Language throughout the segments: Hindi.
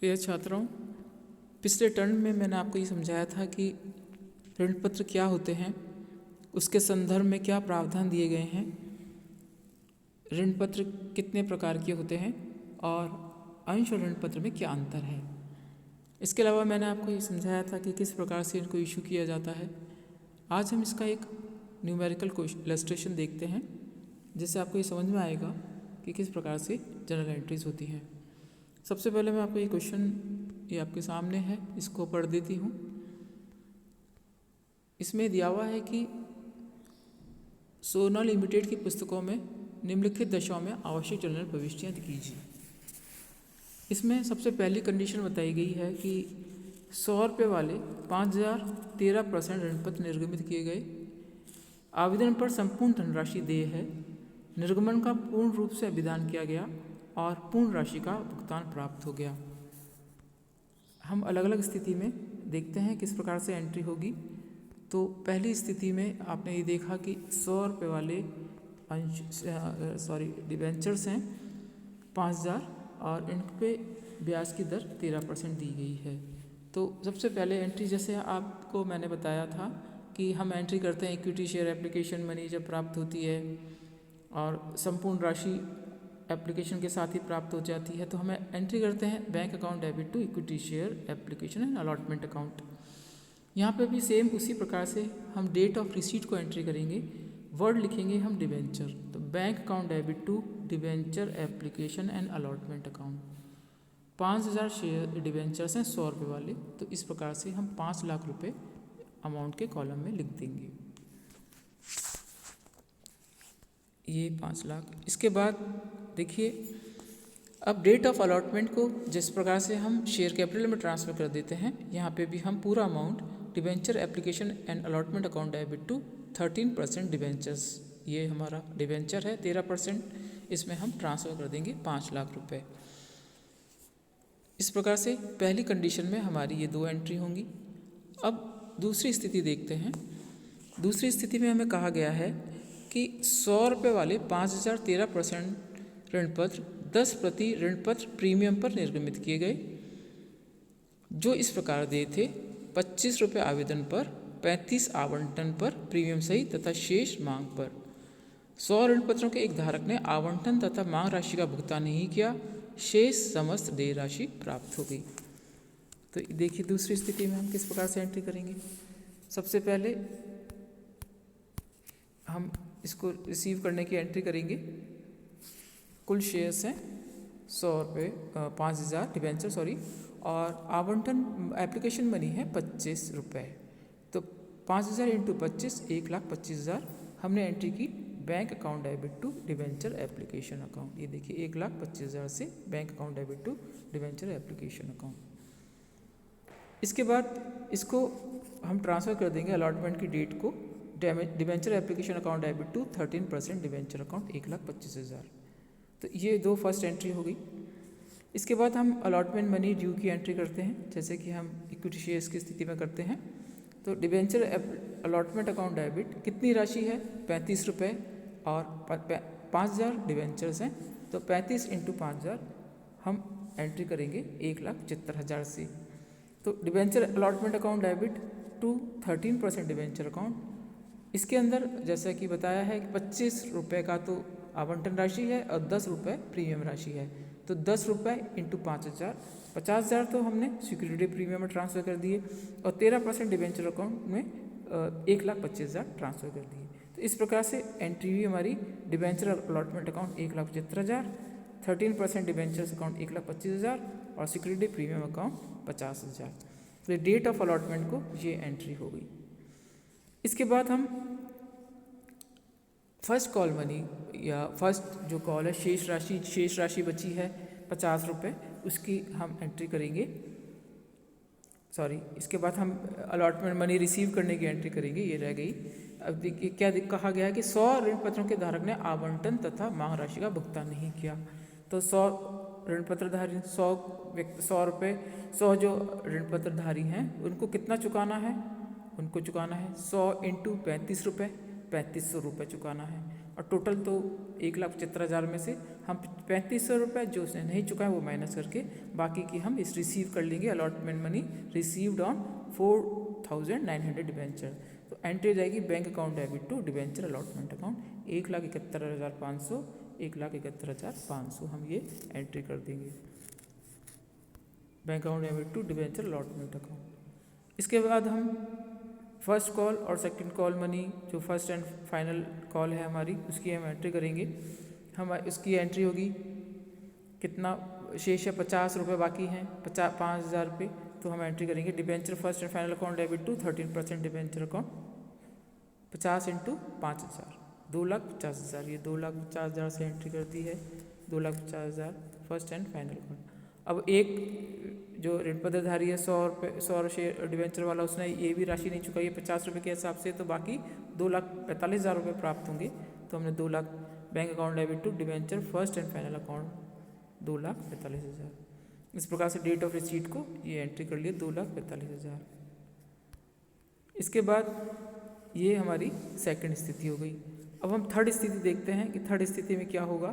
प्रिय छात्रों, पिछले टर्म में मैंने आपको ये समझाया था कि ऋण पत्र क्या होते हैं, उसके संदर्भ में क्या प्रावधान दिए गए हैं, ऋण पत्र कितने प्रकार के होते हैं और अंश और ऋण पत्र में क्या अंतर है। इसके अलावा मैंने आपको ये समझाया था कि किस प्रकार से इनको इशू किया जाता है। आज हम इसका एक न्यूमेरिकल इलस्ट्रेशन देखते हैं, जिससे आपको ये समझ में आएगा कि किस प्रकार से जनरल एंट्रीज होती हैं। सबसे पहले मैं आपको ये क्वेश्चन ये आपके सामने है, इसको पढ़ देती हूँ। इसमें दिया हुआ है कि सोना लिमिटेड की पुस्तकों में निम्नलिखित दशाओं में आवश्यक जनरल प्रविष्टियाँ कीजिए। इसमें सबसे पहली कंडीशन बताई गई है कि 100 रुपये वाले 5013% ऋण पत्र निर्गमित किए गए। आवेदन पर संपूर्ण धनराशि देय है। निर्गमन का पूर्ण रूप से अभिदान किया गया और पूर्ण राशि का भुगतान प्राप्त हो गया। हम अलग अलग स्थिति में देखते हैं किस प्रकार से एंट्री होगी। तो पहली स्थिति में आपने ये देखा कि 100 रुपये वाले डिबेंचर्स हैं 5000 और इन पे ब्याज की दर 13% दी गई है। तो सबसे पहले एंट्री, जैसे आपको मैंने बताया था कि हम एंट्री करते हैं इक्विटी शेयर एप्लीकेशन मनी जब प्राप्त होती है और संपूर्ण राशि एप्लीकेशन के साथ ही प्राप्त हो जाती है, तो हमें एंट्री करते हैं bank account debit to equity share application and allotment account. यहाँ पे भी सेम उसी प्रकार से हम डेट ऑफ रिसीट को एंट्री करेंगे, वर्ड लिखेंगे हम डिबेंचर, तो bank account debit to debenture application and allotment account. 5000 share debentures हैं 100 रुपये वाले, तो इस प्रकार से हम 5 लाख रुपये अमाउंट के कॉलम में लिख देंगे, ये 5 लाख। इसके बाद देखिए, अब डेट ऑफ अलॉटमेंट को जिस प्रकार से हम शेयर कैपिटल में ट्रांसफ़र कर देते हैं, यहाँ पे भी हम पूरा amount debenture application and allotment account debit to 13% debentures, ये हमारा डिबेंचर है 13%, इसमें हम ट्रांसफ़र कर देंगे 5 लाख रुपए। इस प्रकार से पहली कंडीशन में हमारी ये 2 एंट्री होंगी। अब दूसरी स्थिति देखते हैं। दूसरी स्थिति में हमें कहा गया है कि 100 रुपये वाले 5013% ऋण पत्र 10% ऋण पत्र प्रीमियम पर निर्गमित किए गए, जो इस प्रकार दिए थे: 25 रुपये आवेदन पर, 35 आवंटन पर प्रीमियम सहित तथा शेष मांग पर। 100 ऋण पत्रों के एक धारक ने आवंटन तथा मांग राशि का भुगतान नहीं किया, शेष समस्त देय राशि प्राप्त हो गई। तो देखिए दूसरी स्थिति में हम किस प्रकार से एंट्री करेंगे। सबसे पहले हम इसको रिसीव करने की एंट्री करेंगे। कुल शेयर्स हैं 100 रुपये 5000 डिबेंचर और आवंटन एप्लीकेशन मनी है 25 रुपये, तो 5000 इंटू 25 1,25,000 हमने एंट्री की bank account debit to debenture application account. ये देखिए 1,25,000 से bank account debit to debenture application account. इसके बाद इसको हम ट्रांसफ़र कर देंगे अलॉटमेंट की डेट को debenture application account debit to 13% debenture account 1,25,000। तो ये 2 फर्स्ट एंट्री हो गई। इसके बाद हम अलॉटमेंट मनी ड्यू की एंट्री करते हैं, जैसे कि हम इक्विटी शेयर्स की स्थिति में करते हैं। तो डिबेंचर अलॉटमेंट अकाउंट डेबिट कितनी राशि है 35 रुपये और 5000 डिबेंचर्स हैं, तो 35 इंटू 5000 हम एंट्री करेंगे 1,75,000 से। तो debenture allotment account debit to 13% debenture account, इसके अंदर जैसा कि बताया है कि 25 रुपये का तो आवंटन राशि है और 10 रुपये प्रीमियम राशि है, तो 10 रुपये इंटू 5000, 50,000 तो हमने सिक्योरिटी प्रीमियम में ट्रांसफ़र कर दिए और 13% डिबेंचर अकाउंट में 1,25,000 ट्रांसफ़र कर दिए। तो इस प्रकार से एंट्री हुई हमारी debenture allotment account 1,75,000, 13% debentures account 1,25,000 और सिक्योरिटी प्रीमियम अकाउंट 50,000। तो डेट ऑफ अलॉटमेंट को ये एंट्री हो गई। इसके बाद हम फर्स्ट कॉल मनी या फर्स्ट जो कॉल है शेष राशि बची है 50 रुपये, उसकी हम एंट्री करेंगे। इसके बाद हम अलॉटमेंट मनी रिसीव करने की एंट्री करेंगे, ये रह गई। अब देखिए क्या कहा गया है कि 100 ऋण पत्रों के धारक ने आवंटन तथा मांग राशि का भुगतान नहीं किया। तो 100 ऋण पत्रधारी 100 रुपये 100 जो ऋण पत्रधारी हैं उनको कितना चुकाना है, उनको चुकाना है 100 इंटू 35 रुपये, 3500 रुपये चुकाना है। और टोटल तो 1,75,000 में से हम 3500 रुपये जो उसने नहीं चुका है वो माइनस करके बाकी की हम इस रिसीव कर लेंगे allotment money received on 4900 debenture. तो एंट्री हो जाएगी bank account debit to debenture allotment account 1,71,500 1,71,500 हम ये एंट्री कर देंगे bank account debit to debenture allotment account. इसके बाद हम फर्स्ट कॉल और सेकंड कॉल मनी जो फर्स्ट एंड फाइनल कॉल है हमारी उसकी हम एंट्री करेंगे। हम उसकी एंट्री होगी कितना शेष है 50 रुपये बाकी हैं 5,000 रुपये। तो हम एंट्री करेंगे debenture first and final account debit to 13% debenture account 50 × 5,000 2,50,000 ये 2,50,000 से एंट्री कर दी है 2,50,000 फर्स्ट एंड फाइनल अकाउंट। अब एक जो ऋण पत्रधारी है 100 शेयर डिबेंचर वाला उसने ये भी राशि नहीं चुकाई है 50 रुपये के हिसाब से तो बाकी 2,45,000 रुपये प्राप्त होंगे। तो हमने 2 lakh bank account debit to debenture first and final account 2,45,000 इस प्रकार से डेट ऑफ रिसीट को ये एंट्री कर लिए 2,45,000। इसके बाद ये हमारी सेकंड स्थिति हो गई। अब हम थर्ड स्थिति देखते हैं कि थर्ड स्थिति में क्या होगा।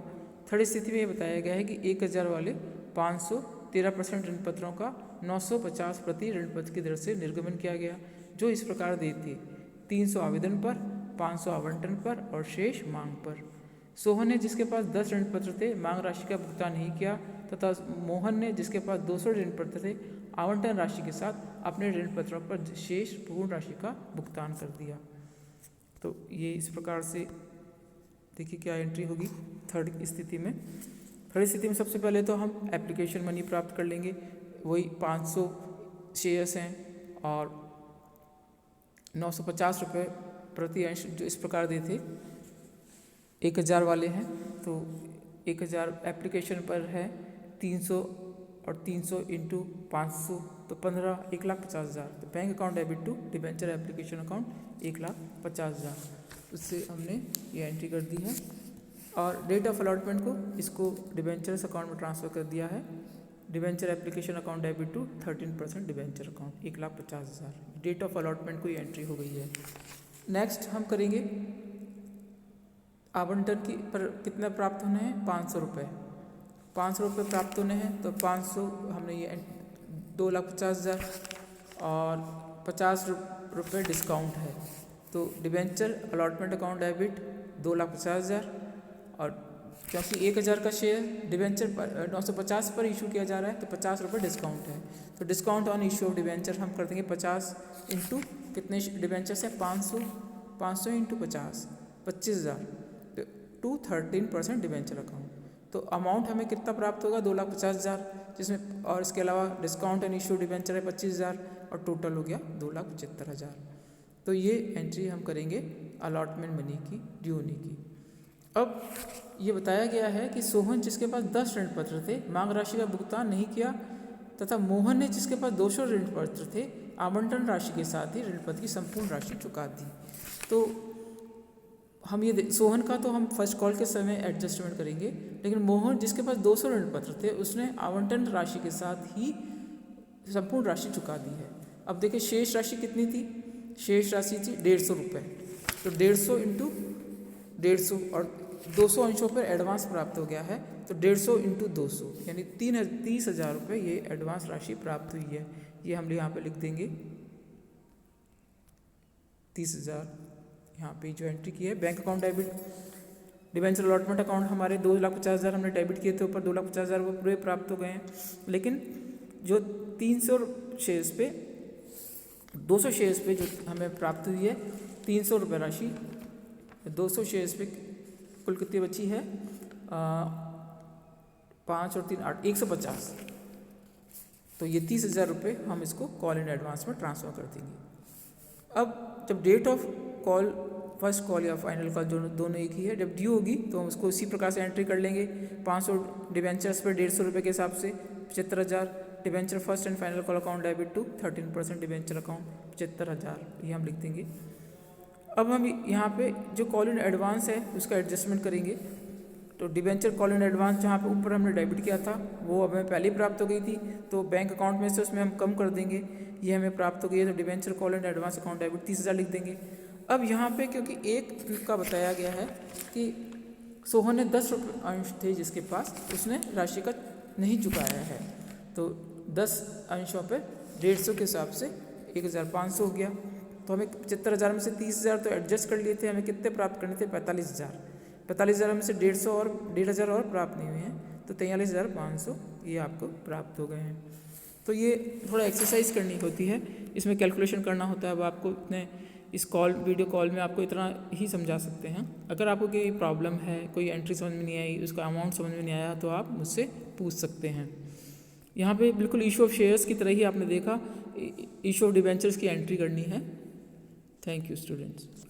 थर्ड स्थिति में ये बताया गया है कि 1,000 वाले 513% ऋण पत्रों का 950 प्रति ऋण पत्र की दर से निर्गमन किया गया जो इस प्रकार देते 300 आवेदन पर 500 आवंटन पर और शेष मांग पर। सोहन ने जिसके पास 10 ऋण पत्र थे मांग राशि का भुगतान नहीं किया तथा मोहन ने जिसके पास 200 ऋण पत्र थे आवंटन राशि के साथ अपने ऋण पत्रों पर शेष पूर्ण राशि का भुगतान कर दिया। तो ये इस प्रकार से देखिए क्या एंट्री होगी थर्ड स्थिति में। थर्ड स्थिति में सबसे पहले तो हम एप्लीकेशन मनी प्राप्त कर लेंगे वही 500 शेयर्स हैं और 950 रुपये प्रति अंश जो इस प्रकार देते 1,000 वाले हैं तो 1,000 एप्लीकेशन पर है 300 और 300 × 500 तो 1,50,000। तो bank account debit to debenture application account 1,50,000 उससे हमने ये एंट्री कर दी है और डेट ऑफ अलॉटमेंट को इसको डिबेंचर्स अकाउंट में ट्रांसफ़र कर दिया है। Debenture application account debit to 13% debenture account 1,50,000 date of allotment को ये एंट्री हो गई है। नेक्स्ट हम करेंगे आवंटन की पर कितना प्राप्त होने हैं 500 रुपये 500 रुपये प्राप्त होने हैं तो 500 हमने ये 2,50,000 और 50 रुपये डिस्काउंट है तो डिबेंचर अलॉटमेंट अकाउंट डेबिट 2,50,000 और क्योंकि 1,000 का शेयर डिबेंचर 950 पर इशू किया जा रहा है तो 50 रुपये डिस्काउंट है। तो discount on issue of debenture हम कर देंगे 50 इंटू कितने डिबेंचर्स हैं 500 × 50 25,000 टू 13% डिबेंचर अकाउंट। तो अमाउंट हमें कितना प्राप्त होगा 2,50,000 जिसमें और इसके अलावा डिस्काउंट एंड इशू डिबेंचर है 25,000 और टोटल हो गया 2,75,000। तो ये एंट्री हम करेंगे अलॉटमेंट मनी की ड्यू होने की। अब ये बताया गया है कि सोहन जिसके पास 10 ऋण पत्र थे मांग राशि का भुगतान नहीं किया तथा मोहन ने जिसके पास 200 ऋण पत्र थे आवंटन राशि के साथ ही ऋण पत्र की संपूर्ण राशि चुका दी। तो हम ये सोहन का तो हम फर्स्ट कॉल के समय एडजस्टमेंट करेंगे लेकिन मोहन जिसके पास 200 ऋण पत्र थे उसने आवंटन राशि के साथ ही संपूर्ण राशि चुका दी है। अब देखिए शेष राशि कितनी थी शेष राशि थी 150 रुपये तो 150 × 150 और 200 अंशों पर एडवांस प्राप्त हो गया है तो 150 × 200 यानी 30,000 रुपये ये एडवांस राशि प्राप्त हुई है। ये हम यहाँ पे लिख देंगे 30,000 यहाँ पे जो एंट्री की है। Bank account debit debenture allotment account हमारे 2,50,000 हमने डेबिट किए थे ऊपर 2,50,000 वो पूरे प्राप्त हो गए हैं लेकिन जो 300 शेयर्स पे 200 शेयर्स पे जो हमें प्राप्त हुई है 300 रुपये राशि 200 शेयर्स पे कुल कितनी बची है 5 और 3 8 150 तो ये 30,000 रुपये हम इसको कॉल इन एडवांस में ट्रांसफ़र कर देंगे। अब जब date of call first call या फाइनल कॉल दोनों एक ही है जब ड्यू होगी तो हम उसको इसी प्रकार से एंट्री कर लेंगे 500 डिबेंचर्स पर 150 रुपये के हिसाब से 75,000 debenture first and final call account debit to 13% debenture account 75,000 ये हम लिख देंगे। अब हम यहाँ पे जो कॉल इन एडवांस है उसका एडजस्टमेंट करेंगे तो डिबेंचर कॉल इन एडवांस जहाँ पे ऊपर हमने डेबिट किया था वो हमें पहले ही प्राप्त हो गई थी तो बैंक अकाउंट में से उसमें हम कम कर देंगे ये हमें प्राप्त हो गई है तो debenture call in advance account debit 30,000 लिख देंगे। अब यहाँ पे क्योंकि एक का बताया गया है कि सोहन ने 10 अंश थे जिसके पास, उसने राशि का नहीं चुकाया है, तो 10 अंशों पे 150 के हिसाब से 1500 हो गया। तो हमें 75,000 में से 30,000 तो एडजस्ट कर लिए थे, हमें कितने प्राप्त करने थे? 45,000। 45,000 में से 150 और 1,500 और प्राप्त नहीं हुए हैं, तो 43,500 ये आपको प्राप्त हो गए हैं। तो ये थोड़ा एक्सरसाइज करनी होती है, इसमें कैलकुलेशन करना होता है। अब आपको इतने इस वीडियो कॉल में आपको इतना ही समझा सकते हैं। अगर आपको कोई प्रॉब्लम है, कोई एंट्री समझ में नहीं आई, उसका अमाउंट समझ में नहीं आया, तो आप मुझसे पूछ सकते हैं। यहाँ पे बिल्कुल इशू ऑफ शेयर्स की तरह ही आपने देखा, इशू ऑफ डिबेंचर्स की एंट्री करनी है। Thank you students.